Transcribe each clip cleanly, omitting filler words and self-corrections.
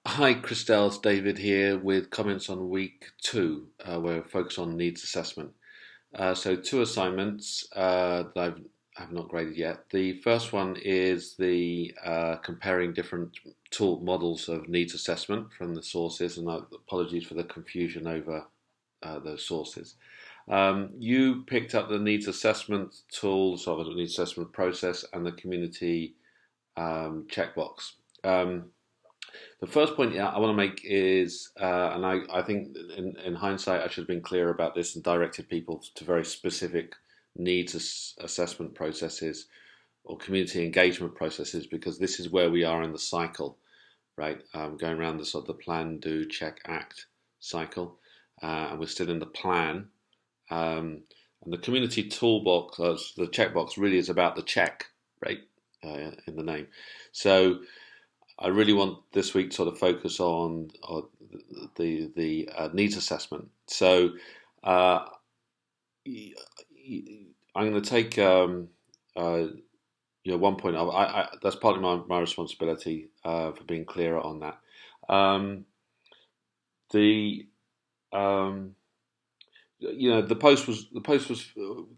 Hi, Christelle, it's David here with comments on week two, where we focus on needs assessment. So, two assignments that have not graded yet. The first one is the comparing different tool models of needs assessment from the sources, and apologies for the confusion over those sources. You picked up the needs assessment tools, or the needs assessment process, and the community checkbox. The first point, I want to make is, and I think in hindsight I should have been clear about this and directed people to very specific needs assessment processes or community engagement processes, because this is where we are in the cycle, right? Going around the sort of the plan, do, check, act cycle, and we're still in the plan. And the community toolbox, the checkbox, really is about the check, right, in the name. So I really want this week to sort of focus on the needs assessment. So uh, I'm going to take one point. That's partly my responsibility for being clearer on that. The um, the post was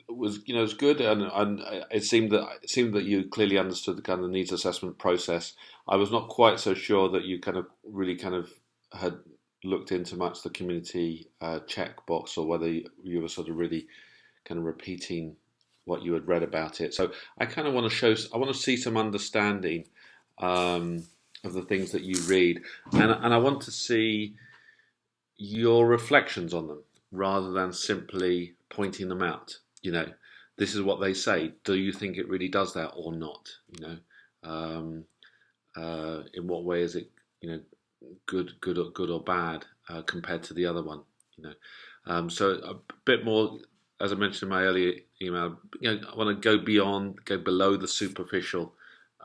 was good, and it seemed that you clearly understood the kind of needs assessment process. I was not quite so sure that you kind of had looked into much the community checkbox, or whether you were sort of really kind of repeating what you had read about it. So I kind of I want to see some understanding of the things that you read, and I want to see your reflections on them rather than simply pointing them out. This is what they say. Do you think it really does that or not? In what way is it, good or bad compared to the other one? So a bit more, as I mentioned in my earlier email. I want to go below the superficial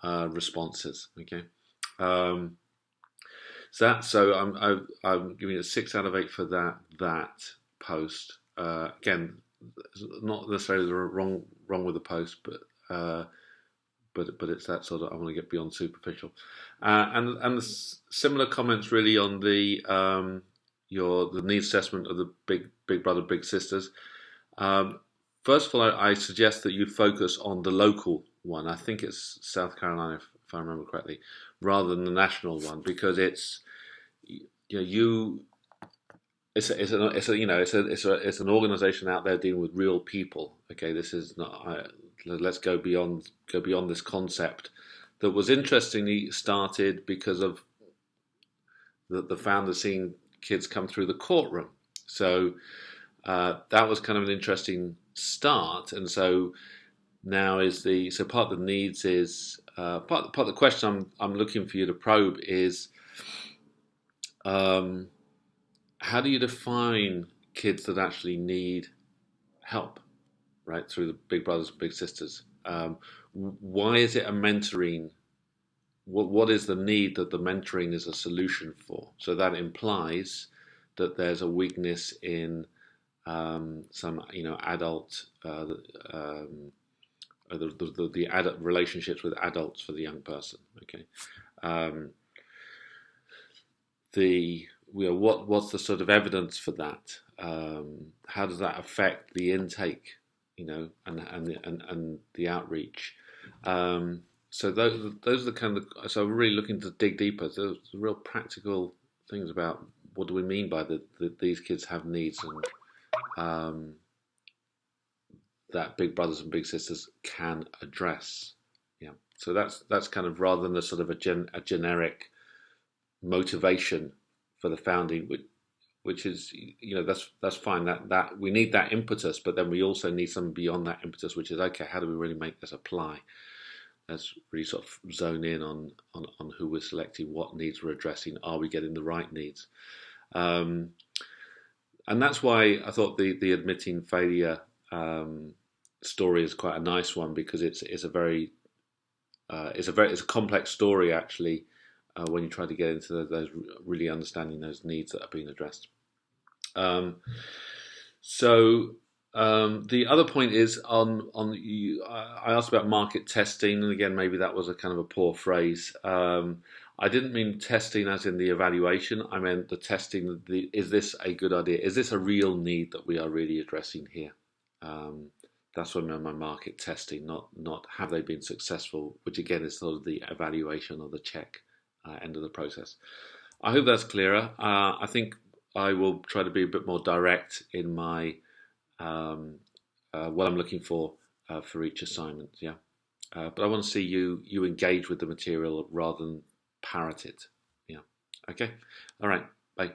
responses. Okay. I'm giving it a 6 out of 8 for that post. Again, not necessarily wrong with the post, but it's that sort of, I want to get beyond superficial, and the similar comments really on the needs assessment of the big brother big sisters. Um, First of all, I suggest that you focus on the local one. I think it's South Carolina, if I remember correctly, rather than the national one, because you it's an organization out there dealing with real people. Okay, this is not. Let's go beyond this concept that was interestingly started because of the founder seeing kids come through the courtroom. So that was kind of an interesting start, and so now part of the needs is part of the question I'm looking for you to probe is, how do you define kids that actually need help, right, through the big brothers and big sisters? Why is it a mentoring? What is the need that the mentoring is a solution for? So that implies that there's a weakness in some adult the adult relationships with adults for the young person. Okay. um, what's the sort of evidence for that? How does that affect the intake, and the outreach? So those are the kind of, so I'm really looking to dig deeper. So there's real practical things about what do we mean by these kids have needs, and that big brothers and big sisters can address. Yeah. So that's kind of, rather than a sort of a generic motivation for the founding, which is, that's fine. That we need that impetus, but then we also need something beyond that impetus, which is, okay, how do we really make this apply? Let's really sort of zone in on who we're selecting, what needs we're addressing. Are we getting the right needs? And that's why I thought the admitting failure story is quite a nice one, because it's a complex story, actually, when you try to get into those, really understanding those needs that are being addressed. So the other point is on you. I asked about market testing, and again, maybe that was a kind of a poor phrase. I didn't mean testing as in the evaluation. I meant the testing. Is this a good idea? Is this a real need that we are really addressing here? Um, that's what I meant by market testing, not have they been successful, which again is sort of the evaluation or the check end of the process. I hope that's clearer. I think I will try to be a bit more direct in my what I'm looking for each assignment. Yeah, but I want to see you engage with the material rather than parrot it. Yeah. Okay. All right. Bye.